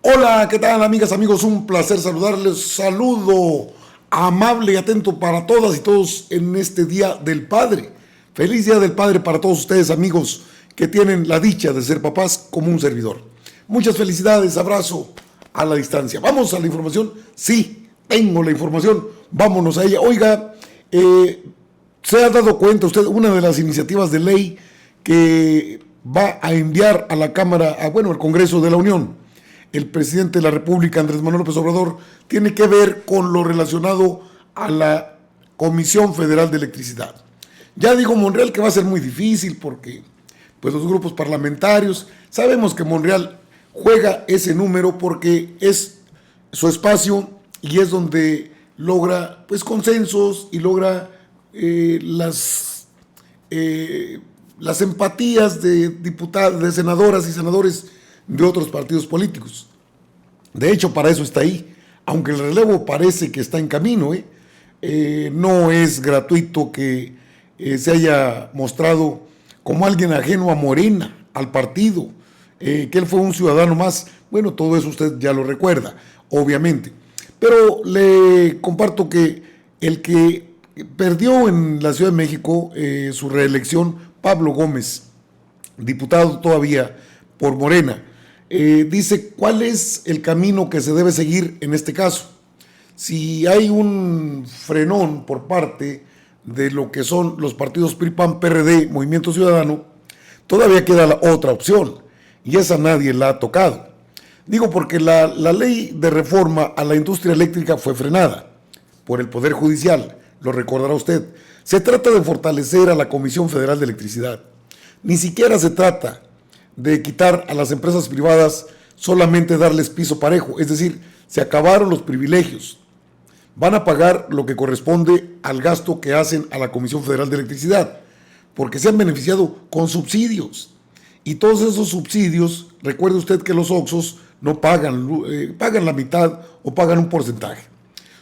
Hola, ¿qué tal, amigas, amigos? Un placer saludarles. Saludo amable y atento para todas y todos en este Día del Padre. Feliz Día del Padre para todos ustedes, amigos, que tienen la dicha de ser papás como un servidor. Muchas felicidades, abrazo a la distancia. ¿Vamos a la información? Sí, tengo la información. Vámonos a ella. Oiga, ¿se ha dado cuenta usted una de las iniciativas de ley que va a enviar a la Cámara, al Congreso de la Unión? El presidente de la República, Andrés Manuel López Obrador, tiene que ver con lo relacionado a la Comisión Federal de Electricidad. Ya digo Monreal que va a ser muy difícil porque pues los grupos parlamentarios, sabemos que Monreal juega ese número porque es su espacio y es donde logra pues consensos y logra las empatías de diputados, de senadoras y senadores de otros partidos políticos. De hecho, para eso está ahí, aunque el relevo parece que está en camino, no es gratuito que se haya mostrado como alguien ajeno a Morena, al partido, que él fue un ciudadano más. Bueno, todo eso usted ya lo recuerda, obviamente. Pero le comparto que el que perdió en la Ciudad de México su reelección, Pablo Gómez, diputado todavía por Morena, dice cuál es el camino que se debe seguir en este caso. Si hay un frenón por parte de lo que son los partidos PRI, PAN, PRD, Movimiento Ciudadano, todavía queda la otra opción, y esa nadie la ha tocado. Digo porque la ley de reforma a la industria eléctrica fue frenada por el Poder Judicial, lo recordará usted. Se trata de fortalecer a la Comisión Federal de Electricidad. Ni siquiera se trata de quitar a las empresas privadas, solamente darles piso parejo, es decir, se acabaron los privilegios. Van a pagar lo que corresponde al gasto que hacen a la Comisión Federal de Electricidad, porque se han beneficiado con subsidios. Y todos esos subsidios, recuerde usted que los Oxxos no pagan, pagan la mitad o pagan un porcentaje.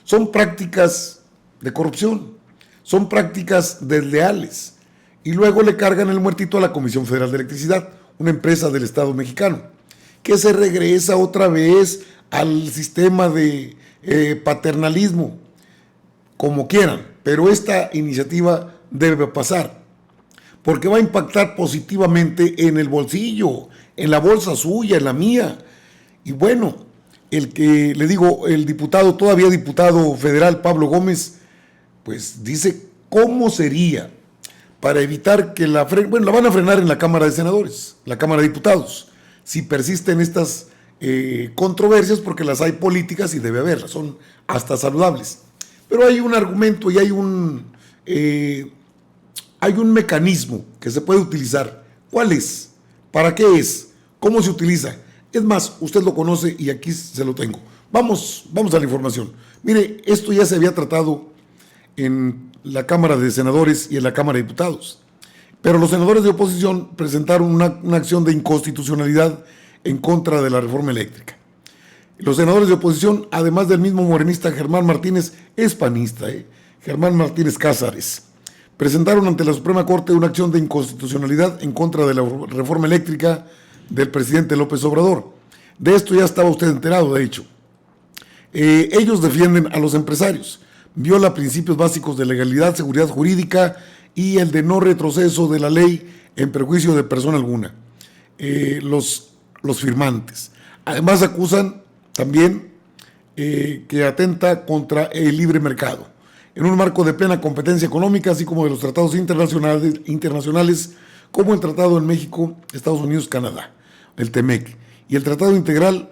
Son prácticas de corrupción, son prácticas desleales. Y luego le cargan el muertito a la Comisión Federal de Electricidad, una empresa del Estado mexicano, que se regresa otra vez al sistema de paternalismo, como quieran, pero esta iniciativa debe pasar, porque va a impactar positivamente en el bolsillo, en la bolsa suya, en la mía. Y bueno, el que le digo, el diputado, todavía diputado federal, Pablo Gómez, pues dice cómo sería para evitar que la van a frenar en la Cámara de Senadores, la Cámara de Diputados, si persisten estas controversias, porque las hay políticas y debe haberlas, son hasta saludables. Pero hay un argumento y hay un mecanismo que se puede utilizar. ¿Cuál es? ¿Para qué es? ¿Cómo se utiliza? Es más, usted lo conoce y aquí se lo tengo. Vamos a la información. Mire, esto ya se había tratado en la Cámara de Senadores y en la Cámara de Diputados. Pero los senadores de oposición presentaron una acción de inconstitucionalidad en contra de la reforma eléctrica. Los senadores de oposición, además del mismo morenista Germán Martínez, es panista, Germán Martínez Cázares, presentaron ante la Suprema Corte una acción de inconstitucionalidad en contra de la reforma eléctrica del presidente López Obrador. De esto ya estaba usted enterado, de hecho. Ellos defienden a los empresarios, viola principios básicos de legalidad, seguridad jurídica y el de no retroceso de la ley en perjuicio de persona alguna. Los firmantes. Además acusan también que atenta contra el libre mercado, en un marco de plena competencia económica, así como de los tratados internacionales como el Tratado en México, Estados Unidos, Canadá, el TEMEC, y el Tratado Integral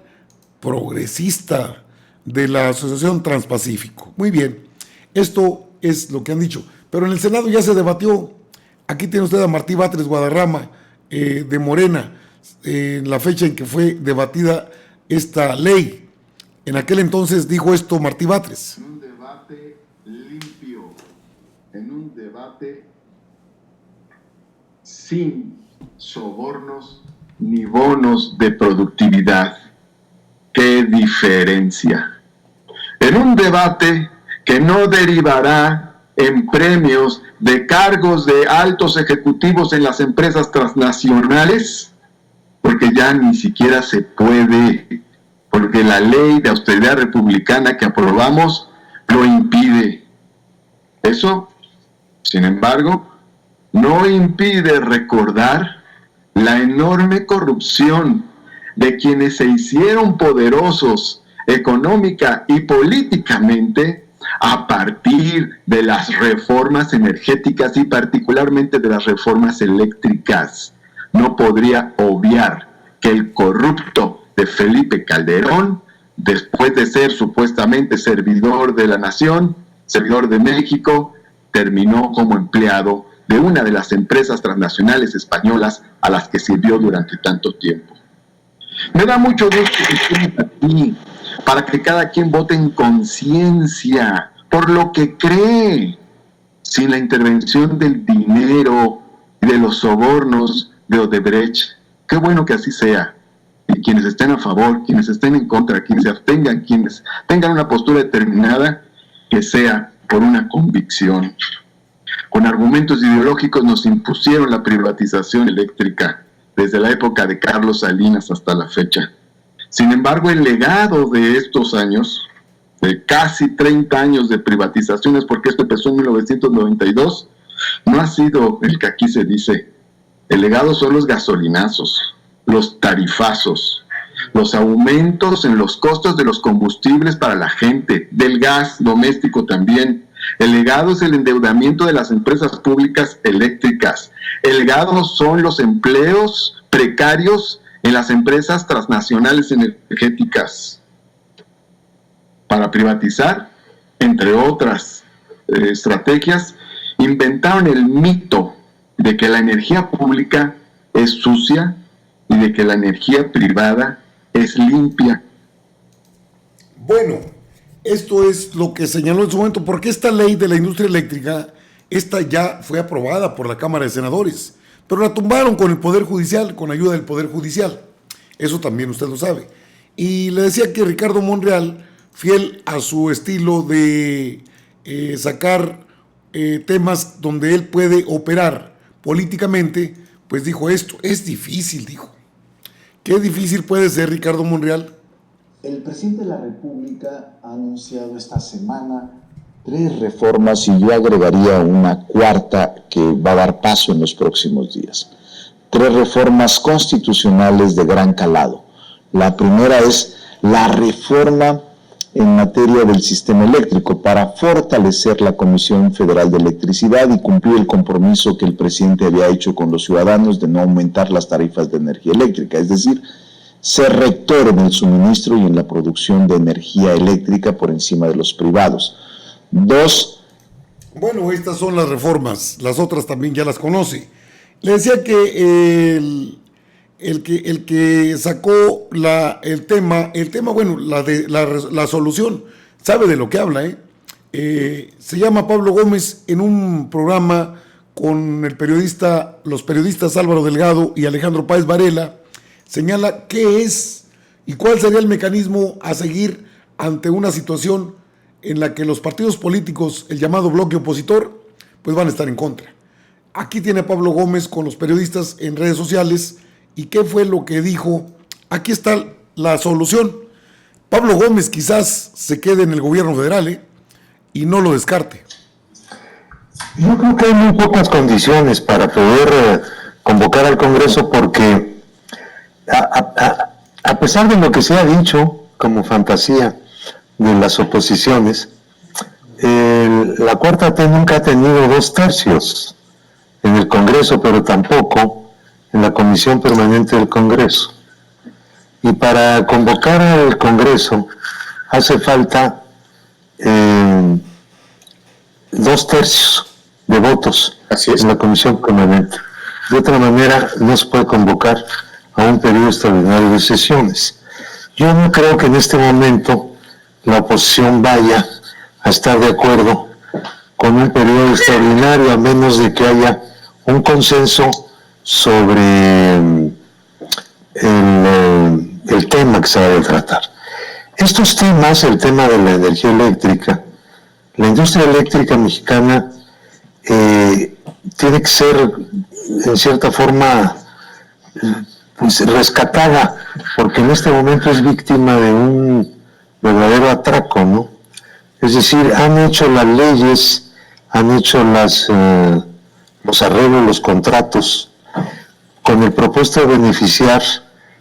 Progresista de la Asociación Transpacífico. Muy bien. Esto es lo que han dicho, pero en el Senado ya se debatió. Aquí tiene usted a Martí Batres Guadarrama, de Morena, en la fecha en que fue debatida esta ley. En aquel entonces dijo esto Martí Batres. En un debate limpio, en un debate sin sobornos ni bonos de productividad. ¡Qué diferencia! En un debate que no derivará en premios de cargos de altos ejecutivos en las empresas transnacionales, porque ya ni siquiera se puede porque la ley de austeridad republicana que aprobamos lo impide. Eso, sin embargo, no impide recordar la enorme corrupción de quienes se hicieron poderosos económica y políticamente a partir de las reformas energéticas y particularmente de las reformas eléctricas. No podría obviar que el corrupto de Felipe Calderón, después de ser supuestamente servidor de la nación, servidor de México, terminó como empleado de una de las empresas transnacionales españolas a las que sirvió durante tanto tiempo. Me da mucho gusto que estemos aquí para que cada quien vote en conciencia por lo que cree, sin la intervención del dinero y de los sobornos de Odebrecht. Qué bueno que así sea. Y quienes estén a favor, quienes estén en contra, quienes se abstengan, quienes tengan una postura determinada, que sea por una convicción. Con argumentos ideológicos nos impusieron la privatización eléctrica desde la época de Carlos Salinas hasta la fecha. Sin embargo, el legado de estos años, de casi 30 años de privatizaciones, porque esto empezó en 1992, no ha sido el que aquí se dice. El legado son los gasolinazos, los tarifazos, los aumentos en los costos de los combustibles para la gente, del gas doméstico también. El legado es el endeudamiento de las empresas públicas eléctricas. El legado son los empleos precarios en las empresas transnacionales energéticas. Para privatizar, entre otras estrategias, inventaron el mito de que la energía pública es sucia y de que la energía privada es limpia. Bueno, esto es lo que señaló en su momento, porque esta ley de la industria eléctrica, esta ya fue aprobada por la Cámara de Senadores, pero la tumbaron con el Poder Judicial, con ayuda del Poder Judicial. Eso también usted lo sabe. Y le decía que Ricardo Monreal, fiel a su estilo de sacar temas donde él puede operar políticamente, pues dijo esto, es difícil, dijo. ¿Qué difícil puede ser, Ricardo Monreal? El presidente de la República ha anunciado esta semana 3 reformas y yo agregaría una cuarta que va a dar paso en los próximos días. 3 reformas constitucionales de gran calado. La primera es la reforma en materia del sistema eléctrico para fortalecer la Comisión Federal de Electricidad y cumplir el compromiso que el presidente había hecho con los ciudadanos de no aumentar las tarifas de energía eléctrica, es decir, ser rector en el suministro y en la producción de energía eléctrica por encima de los privados. 2. Bueno, estas son las reformas, las otras también ya las conoce. Le decía que el que sacó el tema, bueno, la solución, sabe de lo que habla, se llama Pablo Gómez en un programa con los periodistas Álvaro Delgado y Alejandro Páez Varela, señala qué es y cuál sería el mecanismo a seguir ante una situación en la que los partidos políticos, el llamado bloque opositor, pues van a estar en contra. Aquí tiene a Pablo Gómez con los periodistas en redes sociales y qué fue lo que dijo. Aquí está la solución. Pablo Gómez quizás se quede en el gobierno federal y no lo descarte. Yo creo que hay muy pocas condiciones para poder convocar al Congreso porque a pesar de lo que se ha dicho como fantasía de las oposiciones, la cuarta T nunca ha tenido 2/3 en el Congreso, pero tampoco en la Comisión Permanente del Congreso. Y para convocar al Congreso hace falta 2/3 de votos en la Comisión Permanente. De otra manera, no se puede convocar a un periodo extraordinario de sesiones. Yo no creo que en este momento la oposición vaya a estar de acuerdo con un periodo extraordinario, a menos de que haya un consenso sobre el tema que se va a tratar. Estos temas, el tema de la energía eléctrica, la industria eléctrica mexicana tiene que ser, en cierta forma, pues, rescatada, porque en este momento es víctima de un verdadero atraco, ¿no? Es decir, han hecho las leyes, han hecho los arreglos, los contratos, con el propósito de beneficiar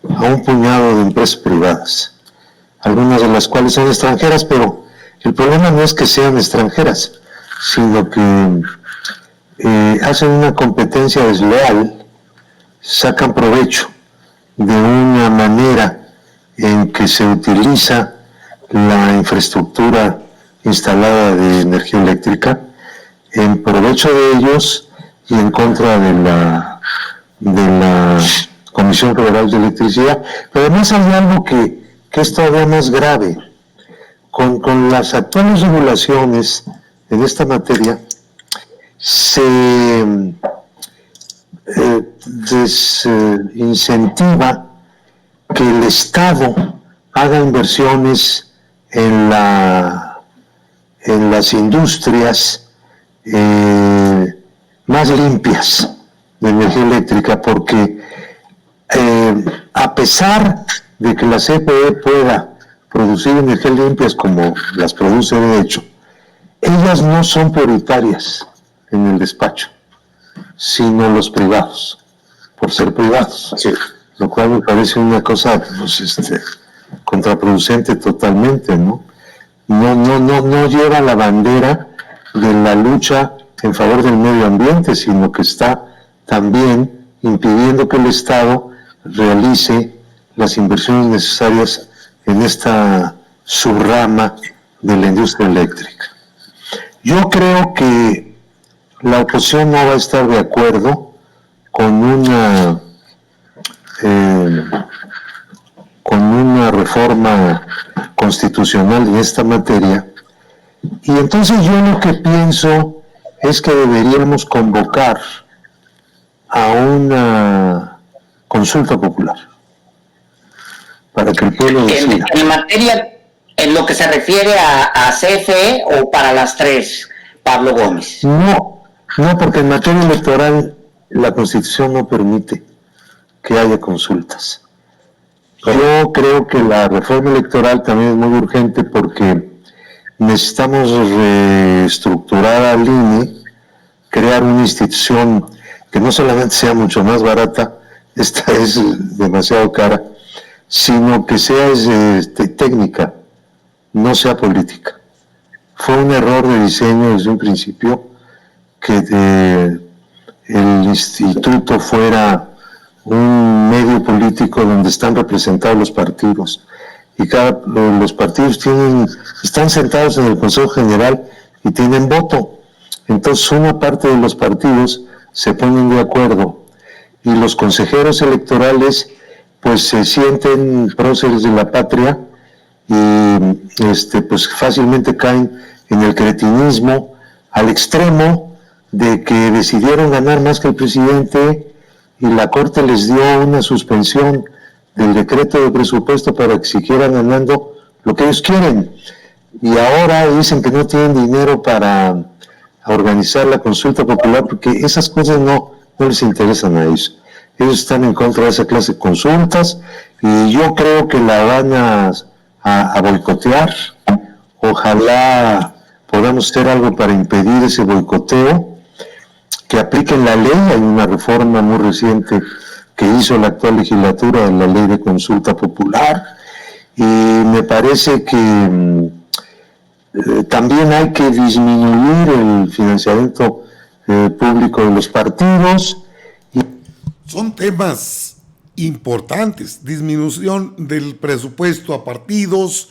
a un puñado de empresas privadas, algunas de las cuales son extranjeras, pero el problema no es que sean extranjeras, sino que hacen una competencia desleal, sacan provecho de una manera en que se utiliza la infraestructura instalada de energía eléctrica en provecho de ellos y en contra de la Comisión Federal de Electricidad. Pero además hay algo que es todavía más grave. Con las actuales regulaciones en esta materia se desincentiva que el Estado haga inversiones en las industrias más limpias de energía eléctrica, porque a pesar de que la CFE pueda producir energías limpias como las produce de hecho, ellas no son prioritarias en el despacho, sino los privados, por ser privados. Sí. Lo cual me parece una cosa pues, contraproducente totalmente, ¿no? No lleva la bandera de la lucha en favor del medio ambiente, sino que está también impidiendo que el Estado realice las inversiones necesarias en esta subrama de la industria eléctrica. Yo creo que la oposición no va a estar de acuerdo con una reforma constitucional en esta materia, y entonces yo lo que pienso es que deberíamos convocar a una consulta popular para que el pueblo decida. En materia, en lo que se refiere a CFE o para las tres, Pablo Gómez. No, porque en materia electoral la Constitución no permite que haya consultas. Yo creo que la reforma electoral también es muy urgente porque necesitamos reestructurar al INE, crear una institución que no solamente sea mucho más barata, esta es demasiado cara, sino que sea técnica, no sea política. Fue un error de diseño desde un principio que el instituto fuera un medio político donde están representados los partidos y los partidos están sentados en el Consejo General y tienen voto. Entonces una parte de los partidos se ponen de acuerdo y los consejeros electorales pues se sienten próceres de la patria y pues fácilmente caen en el cretinismo al extremo de que decidieron ganar más que el presidente y la Corte les dio una suspensión del decreto de presupuesto para que siguieran ganando lo que ellos quieren. Y ahora dicen que no tienen dinero para organizar la consulta popular porque esas cosas no les interesan a ellos. Ellos están en contra de esa clase de consultas y yo creo que la van a boicotear. Ojalá podamos hacer algo para impedir ese boicoteo, que apliquen la ley. Hay una reforma muy reciente que hizo la actual legislatura de la ley de consulta popular y me parece que también hay que disminuir el financiamiento público de los partidos. Son temas importantes, disminución del presupuesto a partidos,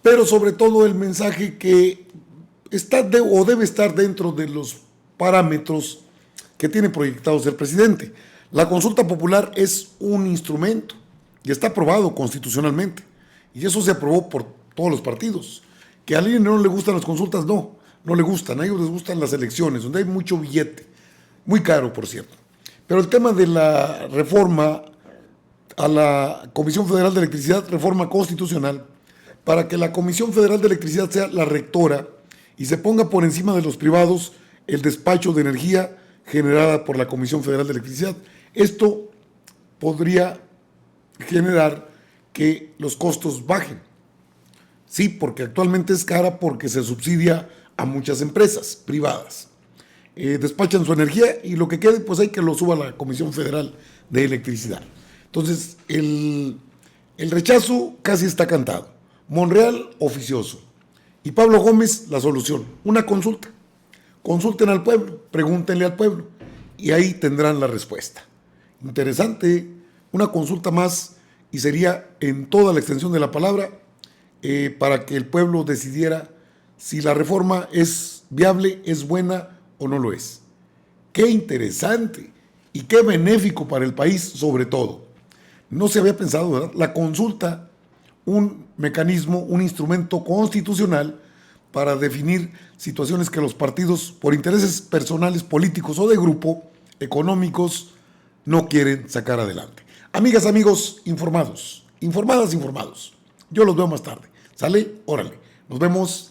pero sobre todo el mensaje que está o debe estar dentro de los parámetros que tiene proyectados el presidente. La consulta popular es un instrumento y está aprobado constitucionalmente y eso se aprobó por todos los partidos. Que a alguien no le gustan las consultas, no le gustan, a ellos les gustan las elecciones, donde hay mucho billete, muy caro por cierto. Pero el tema de la reforma a la Comisión Federal de Electricidad, reforma constitucional, para que la Comisión Federal de Electricidad sea la rectora y se ponga por encima de los privados el despacho de energía generada por la Comisión Federal de Electricidad. Esto podría generar que los costos bajen. Sí, porque actualmente es cara porque se subsidia a muchas empresas privadas. Despachan su energía y lo que quede, pues hay que lo suba a la Comisión Federal de Electricidad. Entonces, el rechazo casi está cantado. Monreal, oficioso. Y Pablo Gómez, la solución. Una consulta. Consulten al pueblo, pregúntenle al pueblo y ahí tendrán la respuesta. Interesante, una consulta más y sería en toda la extensión de la palabra para que el pueblo decidiera si la reforma es viable, es buena o no lo es. Qué interesante y qué benéfico para el país sobre todo. No se había pensado, ¿verdad? La consulta, un mecanismo, un instrumento constitucional para definir situaciones que los partidos, por intereses personales, políticos o de grupo, económicos, no quieren sacar adelante. Amigas, amigos, informados, informadas, informados. Yo los veo más tarde. ¿Sale? Órale. Nos vemos